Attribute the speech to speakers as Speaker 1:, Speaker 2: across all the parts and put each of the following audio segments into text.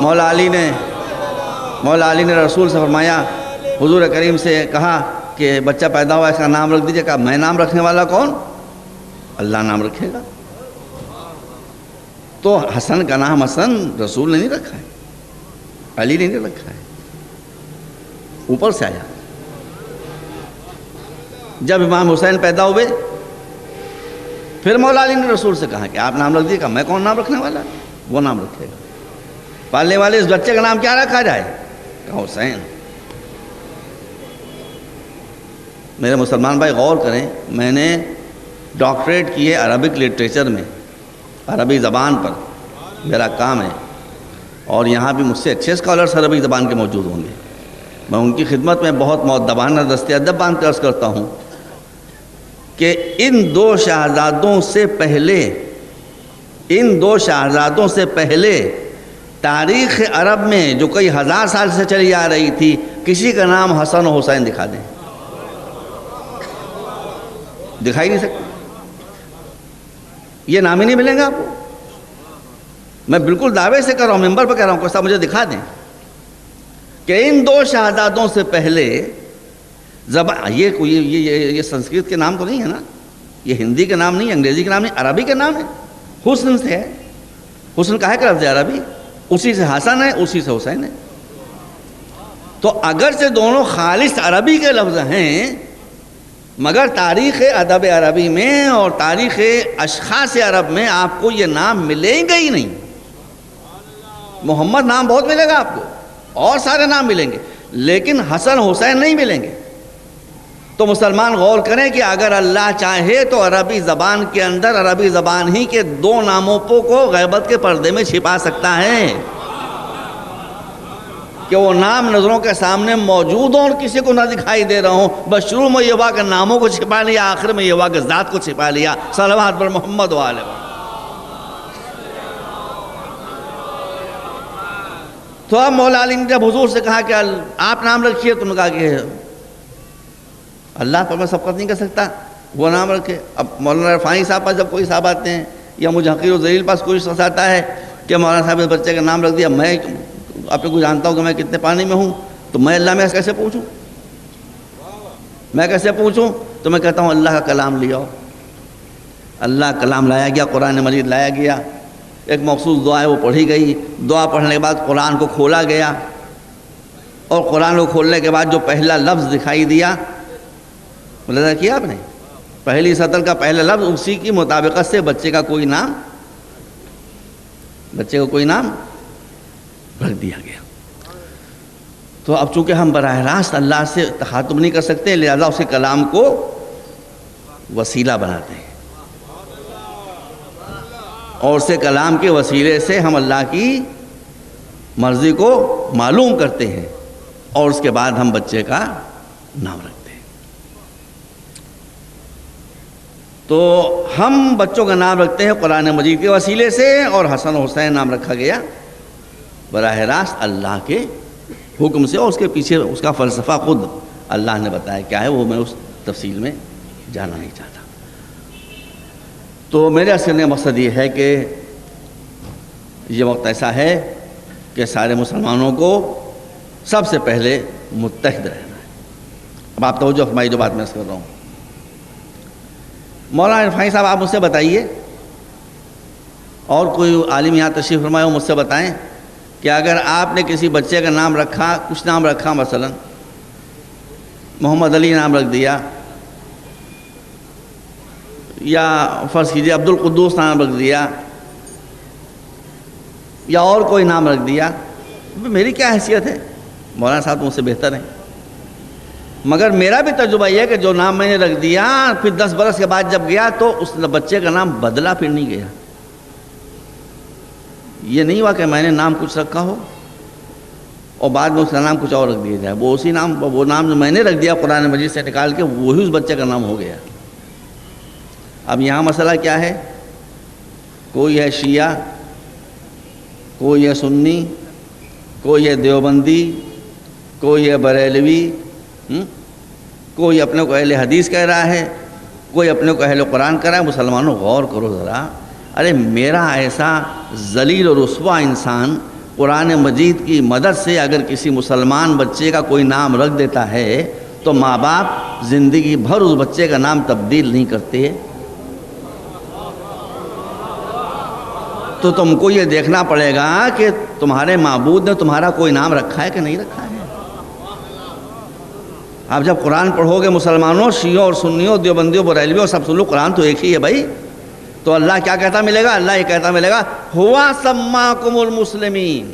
Speaker 1: مولا علی نے رسول سے فرمایا، حضور کریم سے کہا کہ بچہ پیدا ہوا، اس کا نام رکھ دیجیے. کہا میں نام رکھنے والا کون؟ اللہ نام رکھے گا. تو حسن کا نام حسن رسول نے نہیں رکھا ہے، علی نے نہیں رکھا ہے، اوپر سے آیا. جب امام حسین پیدا ہوئے پھر مولا علی نے رسول سے کہا کہ آپ نام رکھ دیجیے. کہا میں کون نام رکھنے والا؟ وہ نام رکھے گا. پالنے والے اس بچے کا نام کیا رکھا جائے؟ کہا حسین. میرے مسلمان بھائی غور کریں، میں نے ڈاکٹریٹ کی ہے عربک لٹریچر میں، عربی زبان پر میرا کام ہے، اور یہاں بھی مجھ سے اچھے اسکالرس عربی زبان کے موجود ہوں گے. میں ان کی خدمت میں بہت مؤدبانہ دست ادب باندھ کر عرض کرتا ہوں کہ ان دو شہزادوں سے پہلے تاریخ عرب میں جو کئی ہزار سال سے چلی آ رہی تھی، کسی کا نام حسن و حسین دکھا دیں، دکھائی نہیں سکتے. یہ نام ہی نہیں ملیں گے آپ کو. میں بالکل دعوے سے کر رہا ہوں، ممبر پہ کہہ رہا ہوں کہ صاحب مجھے دکھا دیں کہ ان دو شہزادوں سے پہلے یہ سنسکرت کے نام تو نہیں ہے نا، یہ ہندی کے نام نہیں، انگریزی کے نام نہیں، عربی کے نام ہے. حسن سے ہے. حسن کا ہے کہ لفظ عربی، اسی سے حسن ہے، اسی سے حسین ہے. تو اگرچہ دونوں خالص عربی کے لفظ ہیں، مگر تاریخ ادب عربی میں اور تاریخ اشخاص عرب میں آپ کو یہ نام ملیں گے ہی نہیں. محمد نام بہت ملے گا آپ کو، اور سارے نام ملیں گے، لیکن حسن حسین نہیں ملیں گے. تو مسلمان غور کریں کہ اگر اللہ چاہے تو عربی زبان کے اندر عربی زبان ہی کے دو ناموں کو غیبت کے پردے میں چھپا سکتا ہے کہ وہ نام نظروں کے سامنے موجود ہوں اور کسی کو نہ دکھائی دے رہا ہوں. بس شروع میں یہ ہوا کہ ناموں کو چھپا لیا، آخر میں یہ ہوا کہ ذات کو چھپا لیا. صلوات پر محمد و آلہ. تو اب مولا علی نے جب حضور سے کہا کہ آپ نام رکھیے، تو انہوں نے کہا کہ اللہ پر میں سبقت نہیں کر سکتا، وہ نام رکھے. اب مولانا عرفانی صاحب پاس جب کوئی صاحب آتے ہیں یا مجھے حقیر و ذلیل پاس کوئی شخص آتا ہے کہ مولانا صاحب اس بچے کا نام رکھ دیا، میں اپنے کو جانتا ہوں کہ میں کتنے پانی میں ہوں، تو میں اللہ میں کیسے پوچھوں؟ میں کیسے پوچھوں؟ تو میں کہتا ہوں اللہ کا کلام لیا. اللہ کا کلام لایا گیا، قرآن مجید لایا گیا، ایک مخصوص دعا ہے وہ پڑھی گئی. دعا پڑھنے کے بعد قرآن کو کھولا گیا، اور قرآن کو کھولنے کے بعد جو پہلا لفظ دکھائی دیا، ملاحظہ کیا آپ نے؟ پہلی سطر کا پہلا لفظ، اسی کی مطابقت سے بچے کا کوئی نام رکھ دیا گیا. تو اب چونکہ ہم براہ راست اللہ سے تخاطب نہیں کر سکتے، لہذا اس کے کلام کو وسیلہ بناتے ہیں، اور اس کے کلام کے وسیلے سے ہم اللہ کی مرضی کو معلوم کرتے ہیں، اور اس کے بعد ہم بچے کا نام رکھتے ہیں. تو ہم بچوں کا نام رکھتے ہیں قرآن مجید کے وسیلے سے، اور حسن و حسین نام رکھا گیا براہ راست اللہ کے حکم سے، اور اس کے پیچھے اس کا فلسفہ خود اللہ نے بتایا کیا ہے، وہ میں اس تفصیل میں جانا نہیں چاہتا. تو میرے اصل مقصد یہ ہے کہ یہ وقت ایسا ہے کہ سارے مسلمانوں کو سب سے پہلے متحد رہنا ہے. اب آپ توجہ فرمائیے جو بات میں کر رہا ہوں. مولانا عرفانی صاحب آپ مجھ سے بتائیے، اور کوئی عالم یہاں تشریف فرمائے ہو مجھ سے بتائیں کہ اگر آپ نے کسی بچے کا نام رکھا، کچھ نام رکھا، مثلا محمد علی نام رکھ دیا، یا فرض کیجیے عبد القدوس نام رکھ دیا، یا اور کوئی نام رکھ دیا، میری کیا حیثیت ہے؟ مولانا صاحب مجھ سے بہتر ہیں. مگر میرا بھی تجربہ یہ ہے کہ جو نام میں نے رکھ دیا، پھر 10 برس کے بعد جب گیا تو اس بچے کا نام بدلا پھر نہیں گیا. یہ نہیں ہوا کہ میں نے نام کچھ رکھا ہو اور بعد میں اس کا نام کچھ اور رکھ دیا جائے. وہ نام جو میں نے رکھ دیا قرآن مجید سے نکال کے، وہی اس بچے کا نام ہو گیا. اب یہاں مسئلہ کیا ہے؟ کوئی ہے شیعہ، کوئی ہے سنی، کوئی ہے دیوبندی، کوئی ہے بریلوی، کوئی اپنے کو اہل حدیث کہہ رہا ہے، کوئی اپنے کو اہل قرآن کہہ رہا ہے. مسلمانوں غور کرو ذرا، ارے میرا ایسا ذلیل و رسوا انسان قرآن مجید کی مدد سے اگر کسی مسلمان بچے کا کوئی نام رکھ دیتا ہے تو ماں باپ زندگی بھر اس بچے کا نام تبدیل نہیں کرتے. تو تم کو یہ دیکھنا پڑے گا کہ تمہارے معبود نے تمہارا کوئی نام رکھا ہے کہ نہیں رکھا ہے. آپ جب قرآن پڑھو گے مسلمانوں، شیعوں اور سنیوں، دیوبندیوں، بریلویوں، سب سن لو، قرآن تو ایک ہی ہے بھائی. تو اللہ کیا کہتا ملے گا؟ اللہ یہ کہتا ملے گا ہوا سماکم المسلمین،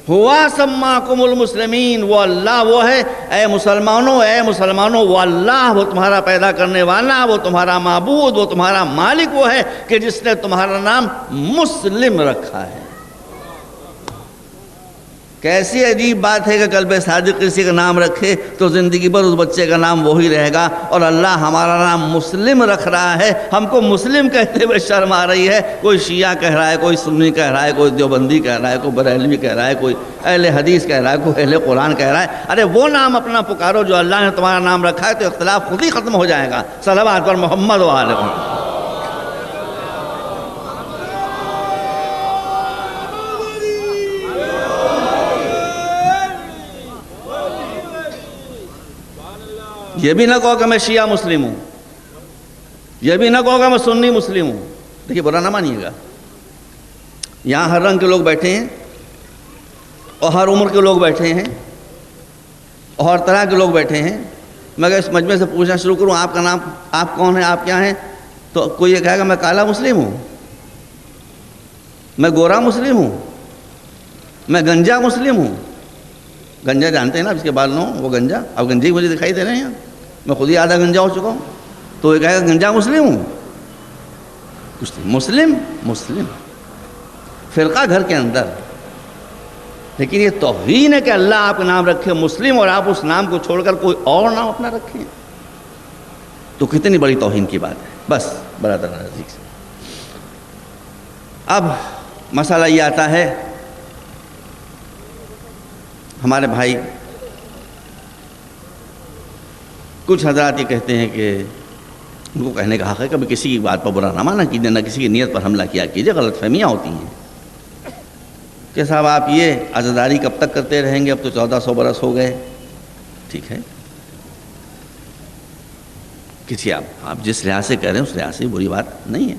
Speaker 1: ہوا سماکم المسلمین. وہ اللہ وہ ہے، اے مسلمانوں وہ اللہ، وہ تمہارا پیدا کرنے والا، وہ تمہارا معبود، وہ تمہارا مالک وہ ہے کہ جس نے تمہارا نام مسلم رکھا ہے. کیسی عجیب بات ہے کہ قلب صادق کسی کا نام رکھے تو زندگی بھر اس بچے کا نام وہی رہے گا. اور اللہ ہمارا نام مسلم رکھ رہا ہے. ہم کو مسلم کہتے ہوئے شرم آ رہی ہے. کوئی شیعہ کہہ رہا ہے، کوئی سنی کہہ رہا ہے، کوئی دیوبندی کہہ رہا ہے، کوئی بریلوی کہہ رہا ہے، کوئی اہل حدیث کہہ رہا ہے، کوئی اہل قرآن کہہ رہا ہے. ارے وہ نام اپنا پکارو جو اللہ نے تمہارا نام رکھا ہے، تو اختلاف خود ہی ختم ہو جائے گا. صلوات پر محمد و آل محمد. یہ بھی نہ کہو کہ میں شیعہ مسلم ہوں، یہ بھی نہ کہو کہ میں سنی مسلم ہوں. دیکھیے برا نہ مانیے گا، یہاں ہر رنگ کے لوگ بیٹھے ہیں اور ہر عمر کے لوگ بیٹھے ہیں اور ہر طرح کے لوگ بیٹھے ہیں. میں اگر اس مجمع سے پوچھنا شروع کروں آپ کا نام، آپ کون ہیں، آپ کیا ہیں، تو کوئی یہ کہے گا میں کالا مسلم ہوں، میں گورا مسلم ہوں، میں گنجا مسلم ہوں. گنجا جانتے ہیں نا، جس کے بال نہ ہوں وہ گنجا. اب گنجے مجھے دکھائی دے رہے ہیں، میں خود ہی آدھا گنجا ہو چکا ہوں. تو یہ کہے گا گنجا مسلم ہوں، کچھ نہیں، مسلم فرقہ گھر کے اندر. لیکن یہ توہین ہے کہ اللہ آپ کا نام رکھے مسلم اور آپ اس نام کو چھوڑ کر کوئی اور نام اپنا رکھیں. تو کتنی بڑی توہین کی بات ہے. بس برادر عزیز، اب مسئلہ یہ آتا ہے، ہمارے بھائی کچھ حضرات یہ کہتے ہیں کہ ان کو کہنے کا حق ہے، کبھی کسی کی بات پر برا نہ مانا کیجیے، نہ کسی کی نیت پر حملہ کیا کیجیے. غلط فہمیاں ہوتی ہیں کہ صاحب آپ یہ عزاداری کب تک کرتے رہیں گے، اب تو 1400 برس ہو گئے. ٹھیک ہے، کسی آپ جس لحاظ سے کہہ رہے ہیں اس لحاظ سے بری بات نہیں ہے.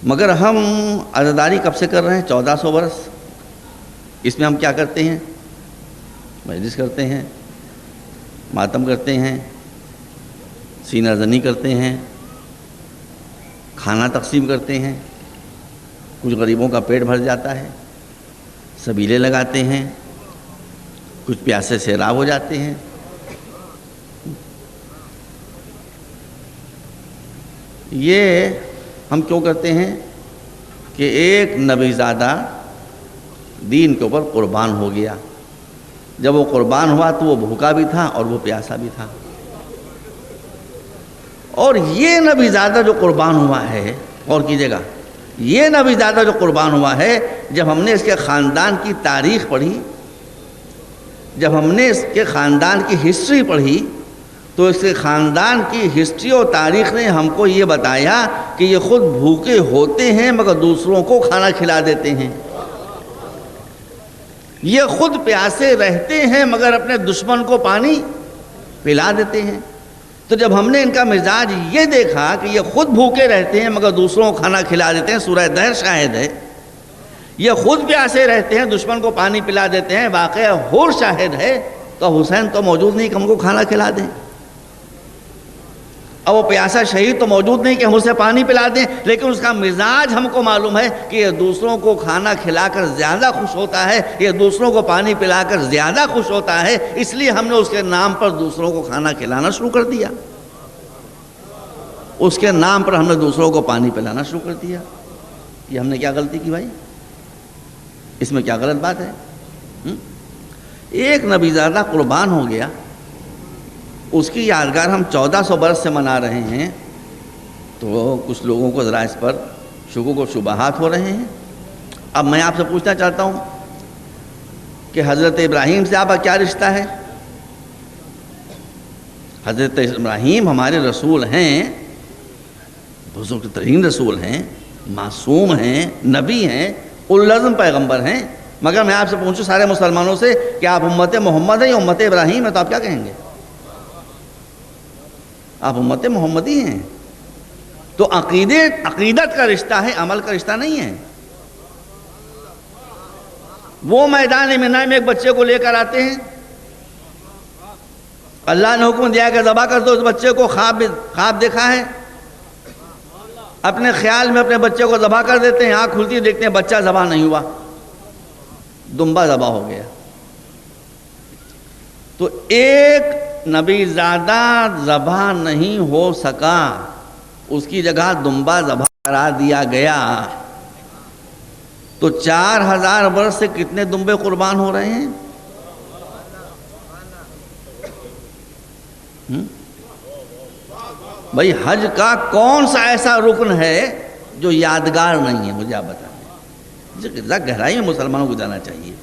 Speaker 1: مگر ہم عزاداری کب سے کر رہے ہیں؟ 1400 برس. اس میں ہم کیا کرتے ہیں؟ مجلس کرتے ہیں، ماتم کرتے ہیں، سینہ زنی کرتے ہیں، کھانا تقسیم کرتے ہیں، کچھ غریبوں کا پیٹ بھر جاتا ہے، سبیلے لگاتے ہیں، کچھ پیاسے سیراب ہو جاتے ہیں. یہ ہم کیوں کرتے ہیں کہ ایک نبی زادہ دین کے اوپر قربان ہو گیا. جب وہ قربان ہوا تو وہ بھوکا بھی تھا اور وہ پیاسا بھی تھا. اور یہ نبی زادہ جو قربان ہوا ہے، اور کیجیے گا، یہ نبی زادہ جو قربان ہوا ہے، جب ہم نے اس کے خاندان کی تاریخ پڑھی، جب ہم نے اس کے خاندان کی ہسٹری پڑھی، تو اس کے خاندان کی ہسٹری اور تاریخ نے ہم کو یہ بتایا کہ یہ خود بھوکے ہوتے ہیں مگر دوسروں کو کھانا کھلا دیتے ہیں. یہ خود پیاسے رہتے ہیں مگر اپنے دشمن کو پانی پلا دیتے ہیں. تو جب ہم نے ان کا مزاج یہ دیکھا کہ یہ خود بھوکے رہتے ہیں مگر دوسروں کو کھانا کھلا دیتے ہیں، سورہ دہر شاہد ہے. یہ خود پیاسے رہتے ہیں، دشمن کو پانی پلا دیتے ہیں، واقعہ ہور شاہد ہے. تو حسین تو موجود نہیں کہ ہم کو کھانا کھلا دیں، اب وہ پیاسا شہید تو موجود نہیں کہ ہم اسے پانی پلا دیں، لیکن اس کا مزاج ہم کو معلوم ہے کہ یہ دوسروں کو کھانا کھلا کر زیادہ خوش ہوتا ہے، یہ دوسروں کو پانی پلا کر زیادہ خوش ہوتا ہے. اس لیے ہم نے اس کے نام پر دوسروں کو کھانا کھلانا شروع کر دیا، اس کے نام پر ہم نے دوسروں کو پانی پلانا شروع کر دیا. یہ ہم نے کیا غلطی کی بھائی؟ اس میں کیا غلط بات ہے؟ ایک نبی زادہ قربان ہو گیا، اس کی یادگار ہم 1400 برس سے منا رہے ہیں، تو کچھ لوگوں کو ذرا اس پر شکوک و شبہات ہو رہے ہیں. اب میں آپ سے پوچھنا چاہتا ہوں کہ حضرت ابراہیم سے آپ کا کیا رشتہ ہے؟ حضرت ابراہیم ہمارے رسول ہیں، بزرگ ترین رسول ہیں. معصوم ہیں، نبی ہیں، اولوالعزم پیغمبر ہیں، مگر میں آپ سے پوچھوں سارے مسلمانوں سے کہ آپ امت محمد ہیں یا امت ابراہیم ہے، تو آپ کیا کہیں گے؟ آپ امت محمدی ہیں۔ تو عقیدت کا رشتہ ہے، عمل کا رشتہ نہیں ہے۔ وہ میدان مینا میں ایک بچے کو لے کر آتے ہیں، اللہ نے حکم دیا کہ ذبح کر دو، اس بچے کو خواب دیکھا ہے، اپنے خیال میں اپنے بچے کو ذبح کر دیتے ہیں، آنکھ کھلتی دیکھتے ہیں بچہ ذبح نہیں ہوا، دمبا ذبح ہو گیا۔ تو ایک نبی زادہ ذبح نہیں ہو سکا، اس کی جگہ دمبا ذبح کرا دیا گیا۔ تو 4000 برس سے کتنے دمبے قربان ہو رہے ہیں؟ بھائی حج کا کون سا ایسا رکن ہے جو یادگار نہیں ہے؟ مجھے آپ بتائیں، گہرائی میں مسلمانوں کو جانا چاہیے۔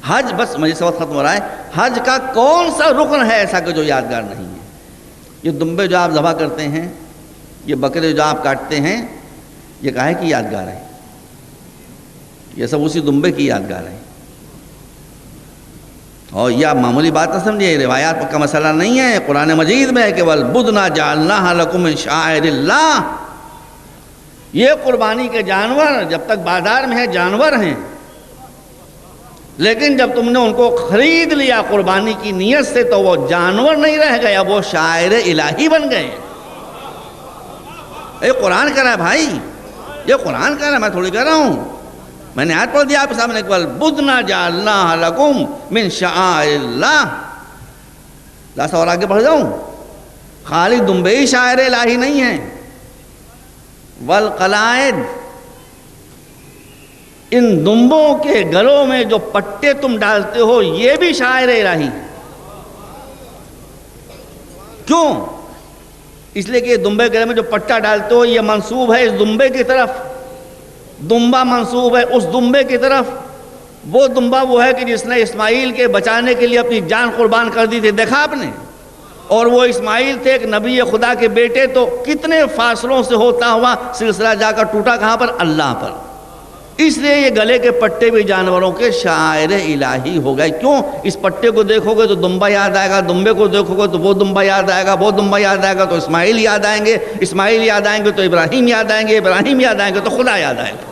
Speaker 1: حج، بس مجھے سے وقت ختم ہو رہا ہے، حج کا کون سا رکن ہے ایسا کہ جو یادگار نہیں ہے؟ یہ دمبے جو آپ ذبح کرتے ہیں، یہ بکرے جو آپ کاٹتے ہیں، یہ کاہے کی یادگار ہے؟ یہ سب اسی دمبے کی یادگار ہے۔ اور یہ آپ معمولی بات نہ سمجھیے، روایات کا مسئلہ نہیں ہے، قرآن مجید میں ہے کہ وَالْبُدْنَ جَعَلْنَاهَا لَكُم مِّن شَعَائِرِ اللَّهِ۔ یہ قربانی کے جانور جب تک بازار میں ہیں جانور ہیں، لیکن جب تم نے ان کو خرید لیا قربانی کی نیت سے تو وہ جانور نہیں رہ گئے، اب وہ شاعر الہی بن گئے۔ یہ قرآن کہہ رہا ہے بھائی، یہ قرآن کہہ رہا ہے، میں تھوڑی کہہ رہا ہوں۔ میں نے آیت پڑھ دیا آپ کے سامنے، وَالْبُدْنَ جَعَلْنَاهَا لَكُم مِّن شَعَائِرِ اللَّهِ۔ لاسا اور آگے بڑھ جاؤں، خالی دمبے ہی شاعر الہی نہیں ہیں، وَالْقَلَائِدِ، ان دمبوں کے گلوں میں جو پٹے تم ڈالتے ہو یہ بھی شاعر الہی۔ کیوں؟ اس لیے کہ دمبے کے گلے میں جو پٹا ڈالتے ہو یہ منسوب ہے اس دمبے کی طرف، دمبا منسوب ہے اس دمبے کی طرف۔ وہ دمبا وہ ہے کہ جس نے اسماعیل کے بچانے کے لیے اپنی جان قربان کر دی تھی، دیکھا آپ نے؟ اور وہ اسماعیل تھے ایک نبی خدا کے بیٹے، تو کتنے فاصلوں سے ہوتا ہوا سلسلہ جا کر ٹوٹا کہاں پر؟ اللہ پر۔ اس لیے یہ گلے کے پٹے بھی جانوروں کے شاعر الہی ہو گئے۔ کیوں؟ اس پٹے کو دیکھو گے تو دمبا یاد آئے گا، دمبے کو دیکھو گے تو وہ دمبا یاد آئے گا، وہ دمبا یاد آئے گا تو اسماعیل یاد آئیں گے، اسماعیل یاد آئیں گے تو ابراہیم یاد آئیں گے، ابراہیم یاد آئیں گے تو خدا یاد آئے گا۔